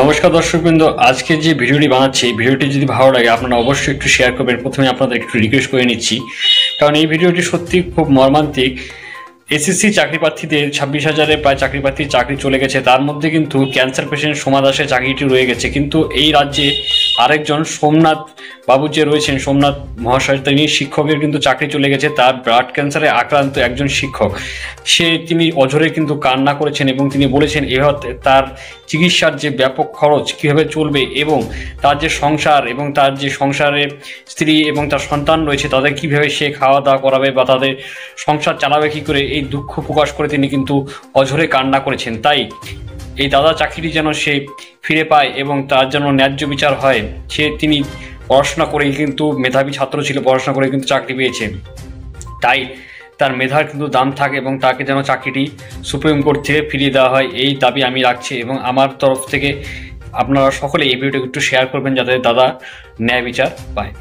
নমস্কার দর্শকবৃন্দ, আজকে যে ভিডিওটি বানাচ্ছি, ভিডিওটি যদি ভালো লাগে আপনারা অবশ্যই একটু শেয়ার করবেন। প্রথমে আপনাদের একটু রিকোয়েস্ট করে নিচ্ছি, কারণ এই ভিডিওটি সত্যি খুব মর্মান্তিক। এসএসসি চাকরি প্রার্থীদের 26,000-এর প্রায় চাকরি প্রার্থীর চাকরি চলে গেছে, তার মধ্যে কিন্তু ক্যান্সার পেশেন্ট সোমা দাসের চাকরিটি রয়ে গেছে। কিন্তু এই রাজ্যে আরেকজন সোমনাথ বাবু যে রয়েছেন, সোমনাথ মহাশয়, তিনি শিক্ষকের কিন্তু চাকরি চলে গেছে। তার ব্লাড ক্যান্সারে আক্রান্ত একজন শিক্ষক, তিনি অঝরে কিন্তু কান্না করেছেন এবং তিনি বলেছেন এভাবে তার চিকিৎসার যে ব্যাপক খরচ কীভাবে চলবে এবং তার যে সংসার এবং তার যে সংসারে স্ত্রী এবং তার সন্তান রয়েছে তাদের কীভাবে সে খাওয়া দাওয়া করাবে বা তাদের সংসার চালাবে কী করে, এই দুঃখ প্রকাশ করে তিনি কিন্তু অঝরে কান্না করেছেন। তাই এই দাদা চাকরিটি যেন সে ফিরে পায় এবং তার যেন ন্যায্য বিচার হয়। তিনি পড়াশোনা করেই কিন্তু মেধাবী ছাত্র ছিল, পড়াশোনা করে কিন্তু চাকরি পেয়েছে। তাই তার মেধার কিন্তু দাম থাকে এবং তাকে যেন চাকরিটি সুপ্রিম কোর্ট থেকে ফিরিয়ে দেওয়া হয়, এই দাবি আমি রাখছি। এবং আমার তরফ থেকে আপনারা সকলে এই ভিডিওটি একটু শেয়ার করবেন যাতে দাদা ন্যায় বিচার পায়।